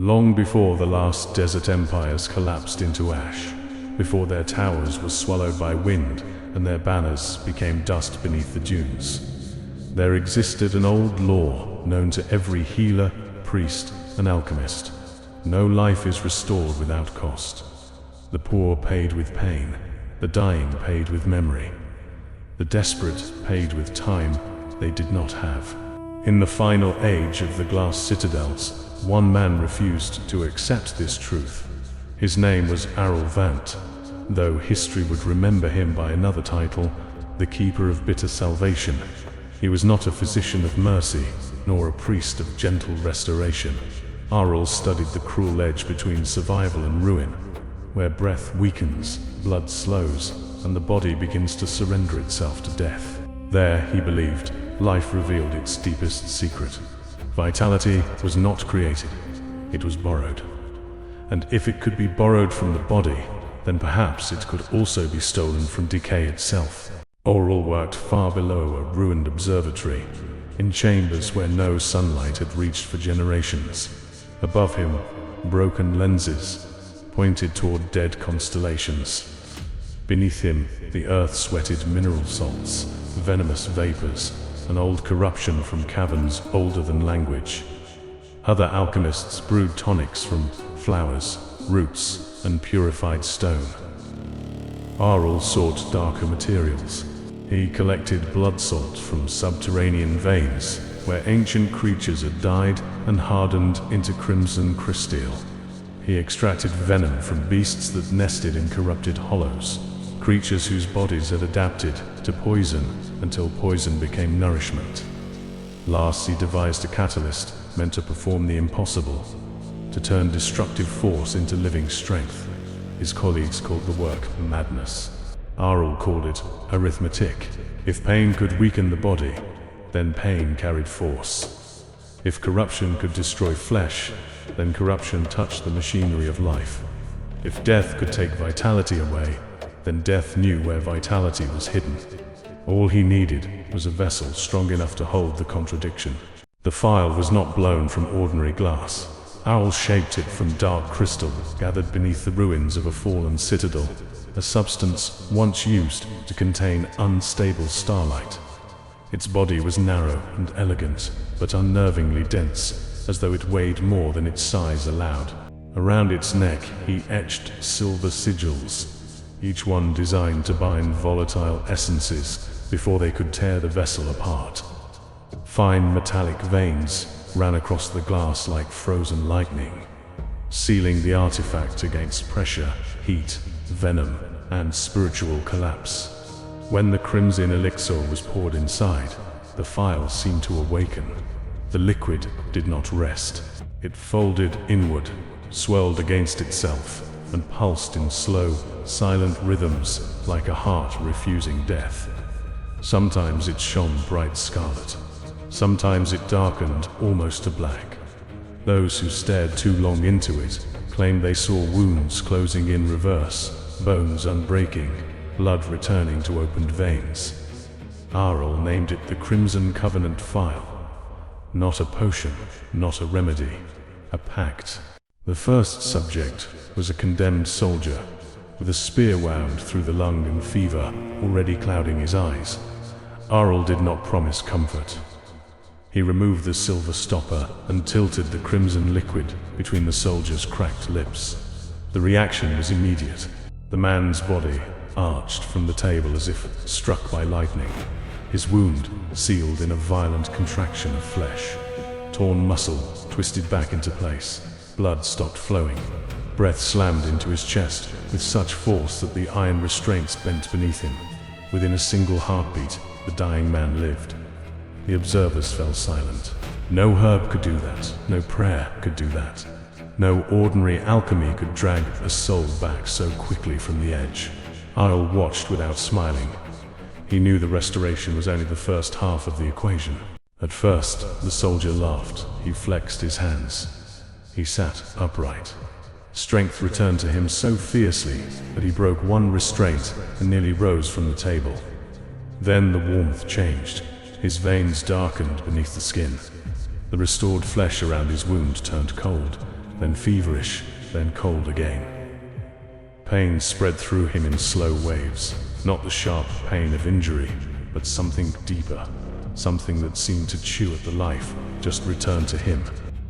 Long before the last desert empires collapsed into ash, before their towers were swallowed by wind and their banners became dust beneath the dunes, there existed an old law known to every healer, priest, and alchemist. No life is restored without cost. The poor paid with pain, the dying paid with memory, the desperate paid with time they did not have. In the final age of the glass citadels, one man refused to accept this truth. His name was Aurel Vant, though history would remember him by another title, the Keeper of Bitter Salvation. He was not a physician of mercy, nor a priest of gentle restoration. Aurel studied the cruel edge between survival and ruin, where breath weakens, blood slows, and the body begins to surrender itself to death. There, he believed, life revealed its deepest secret. Vitality was not created, it was borrowed. And if it could be borrowed from the body, then perhaps it could also be stolen from decay itself. Aurel worked far below a ruined observatory, in chambers where no sunlight had reached for generations. Above him, broken lenses pointed toward dead constellations. Beneath him, the earth sweated mineral salts, venomous vapors, and old corruption from caverns older than language. Other alchemists brewed tonics from flowers, roots, and purified stone. Aurel sought darker materials. He collected blood salt from subterranean veins, where ancient creatures had died and hardened into crimson crystal. He extracted venom from beasts that nested in corrupted hollows, creatures whose bodies had adapted to poison until poison became nourishment. Last, he devised a catalyst meant to perform the impossible, to turn destructive force into living strength. His colleagues called the work madness. Aurel called it arithmetic. If pain could weaken the body, then pain carried force. If corruption could destroy flesh, then corruption touched the machinery of life. If death could take vitality away, then death knew where vitality was hidden. All he needed was a vessel strong enough to hold the contradiction. The phial was not blown from ordinary glass. Aurel shaped it from dark crystal gathered beneath the ruins of a fallen citadel, a substance once used to contain unstable starlight. Its body was narrow and elegant, but unnervingly dense, as though it weighed more than its size allowed. Around its neck he etched silver sigils, each one designed to bind volatile essences before they could tear the vessel apart. Fine metallic veins ran across the glass like frozen lightning, sealing the artifact against pressure, heat, venom, and spiritual collapse. When the crimson elixir was poured inside, the phial seemed to awaken. The liquid did not rest. It folded inward, swelled against itself, and pulsed in slow, silent rhythms like a heart refusing death. Sometimes it shone bright scarlet. Sometimes it darkened almost to black. Those who stared too long into it claimed they saw wounds closing in reverse, bones unbreaking, blood returning to opened veins. Aurel named it the Crimson Covenant Phial. Not a potion, not a remedy, a pact. The first subject was a condemned soldier, with a spear wound through the lung and fever already clouding his eyes. Aurel did not promise comfort. He removed the silver stopper and tilted the crimson liquid between the soldier's cracked lips. The reaction was immediate. The man's body arched from the table as if struck by lightning. His wound sealed in a violent contraction of flesh. Torn muscle twisted back into place. Blood stopped flowing. Breath slammed into his chest with such force that the iron restraints bent beneath him. Within a single heartbeat, the dying man lived. The observers fell silent. No herb could do that. No prayer could do that. No ordinary alchemy could drag a soul back so quickly from the edge. Aurel watched without smiling. He knew the restoration was only the first half of the equation. At first, the soldier laughed. He flexed his hands. He sat upright. Strength returned to him so fiercely that he broke one restraint and nearly rose from the table. Then the warmth changed. His veins darkened beneath the skin. The restored flesh around his wound turned cold, then feverish, then cold again. Pain spread through him in slow waves, not the sharp pain of injury, but something deeper, something that seemed to chew at the life just returned to him.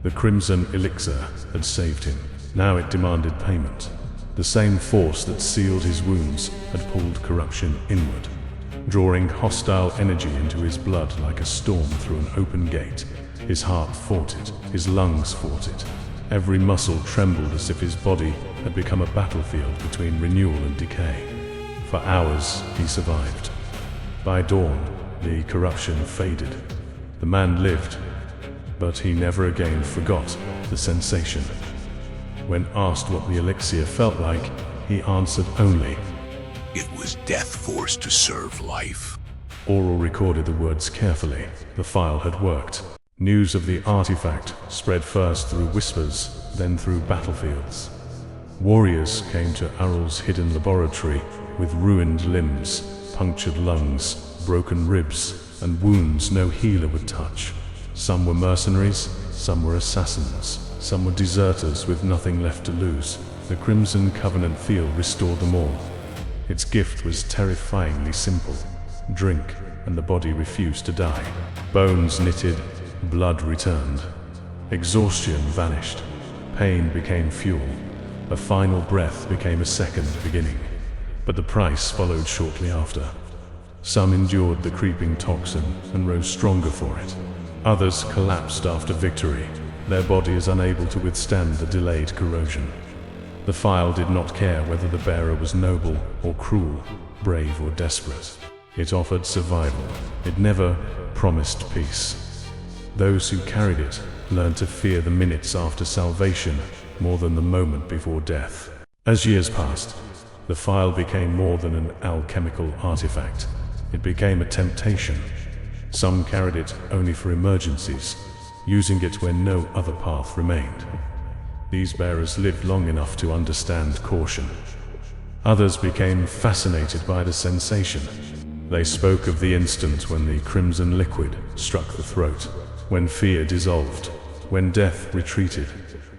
The crimson elixir had saved him. Now it demanded payment. The same force that sealed his wounds had pulled corruption inward, drawing hostile energy into his blood like a storm through an open gate. His heart fought it, his lungs fought it. Every muscle trembled as if his body had become a battlefield between renewal and decay. For hours he survived. By dawn, the corruption faded. The man lived, but he never again forgot the sensation. When asked what the elixir felt like, he answered only, "It was death forced to serve life." Aurel recorded the words carefully. The phial had worked. News of the artifact spread first through whispers, then through battlefields. Warriors came to Aurel's hidden laboratory with ruined limbs, punctured lungs, broken ribs, and wounds no healer would touch. Some were mercenaries, some were assassins, some were deserters with nothing left to lose. The Crimson Covenant Phial restored them all. Its gift was terrifyingly simple. Drink, and the body refused to die. Bones knitted, blood returned. Exhaustion vanished. Pain became fuel. A final breath became a second beginning. But the price followed shortly after. Some endured the creeping toxin and rose stronger for it. Others collapsed after victory, their bodies unable to withstand the delayed corrosion. The phial did not care whether the bearer was noble or cruel, brave or desperate. It offered survival. It never promised peace. Those who carried it learned to fear the minutes after salvation more than the moment before death. As years passed, the phial became more than an alchemical artifact. It became a temptation. Some carried it only for emergencies, using it when no other path remained. These bearers lived long enough to understand caution. Others became fascinated by the sensation. They spoke of the instant when the crimson liquid struck the throat, when fear dissolved, when death retreated,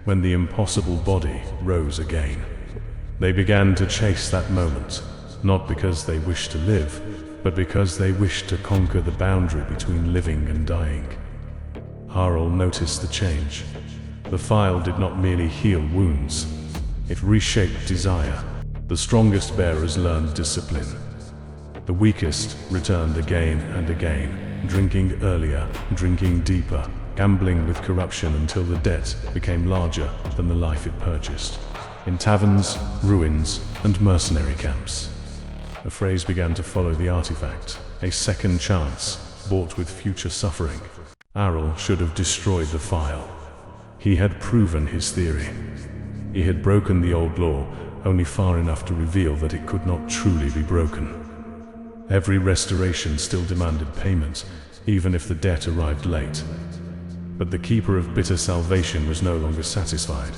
when the impossible body rose again. They began to chase that moment, not because they wished to live, but because they wished to conquer the boundary between living and dying. Aurel noticed the change. The phial did not merely heal wounds, it reshaped desire. The strongest bearers learned discipline. The weakest returned again and again, drinking earlier, drinking deeper, gambling with corruption until the debt became larger than the life it purchased. In taverns, ruins, and mercenary camps, a phrase began to follow the artifact: a second chance, bought with future suffering. Aurel should have destroyed the phial. He had proven his theory. He had broken the old law, only far enough to reveal that it could not truly be broken. Every restoration still demanded payment, even if the debt arrived late. But the keeper of bitter salvation was no longer satisfied.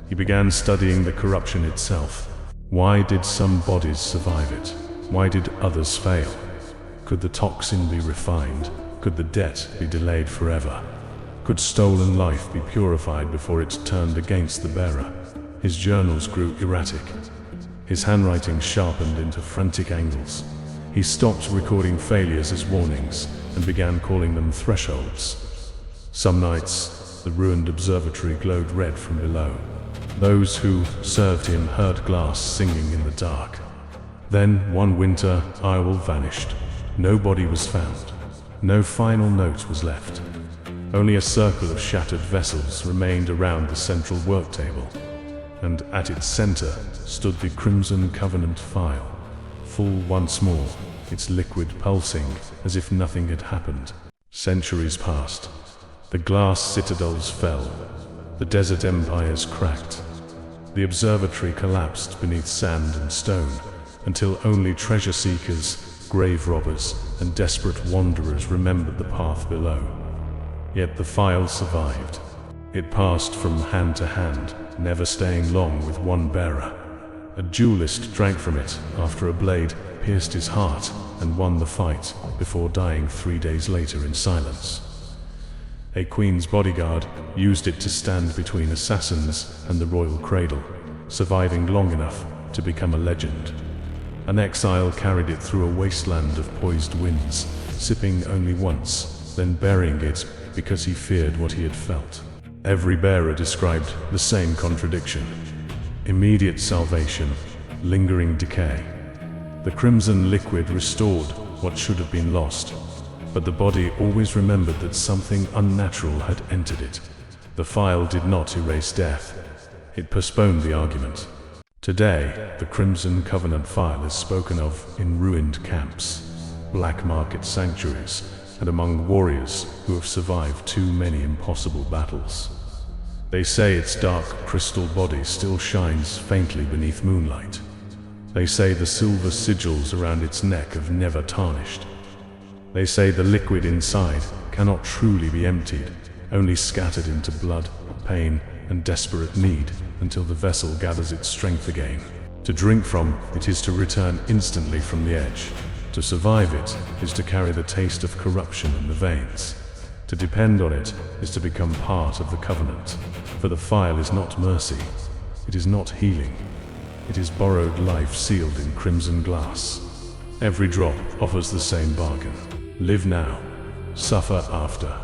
He began studying the corruption itself. Why did some bodies survive it? Why did others fail? Could the toxin be refined? Could the debt be delayed forever? Could stolen life be purified before it turned against the bearer? His journals grew erratic. His handwriting sharpened into frantic angles. He stopped recording failures as warnings and began calling them thresholds. Some nights, the ruined observatory glowed red from below. Those who served him heard glass singing in the dark. Then, one winter, Aurel vanished. No body was found. No final note was left. Only a circle of shattered vessels remained around the central work table, and at its center stood the Crimson Covenant Phial, full once more, its liquid pulsing as if nothing had happened. Centuries passed. The glass citadels fell. The desert empires cracked. The observatory collapsed beneath sand and stone, until only treasure seekers, grave robbers, and desperate wanderers remembered the path below. Yet the phial survived. It passed from hand to hand, never staying long with one bearer. A duelist drank from it after a blade pierced his heart and won the fight before dying 3 days later in silence. A queen's bodyguard used it to stand between assassins and the royal cradle, surviving long enough to become a legend. An exile carried it through a wasteland of poised winds, sipping only once, then burying it because he feared what he had felt. Every bearer described the same contradiction: immediate salvation, lingering decay. The crimson liquid restored what should have been lost, but the body always remembered that something unnatural had entered it. The phial did not erase death. It postponed the argument. Today, the Crimson Covenant Phial is spoken of in ruined camps, black market sanctuaries, and among warriors who have survived too many impossible battles. They say its dark crystal body still shines faintly beneath moonlight. They say the silver sigils around its neck have never tarnished. They say the liquid inside cannot truly be emptied, only scattered into blood, pain, and desperate need until the vessel gathers its strength again. To drink from it is to return instantly from the edge. To survive it is to carry the taste of corruption in the veins. To depend on it is to become part of the covenant. For the phial is not mercy, it is not healing. It is borrowed life sealed in crimson glass. Every drop offers the same bargain. Live now, suffer after.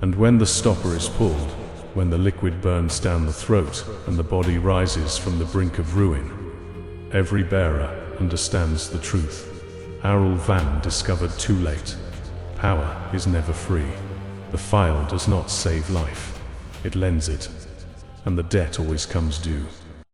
And when the stopper is pulled, when the liquid burns down the throat and the body rises from the brink of ruin, every bearer understands the truth. Aurel Vant discovered too late. Power is never free. The phial does not save life, it lends it, and the debt always comes due.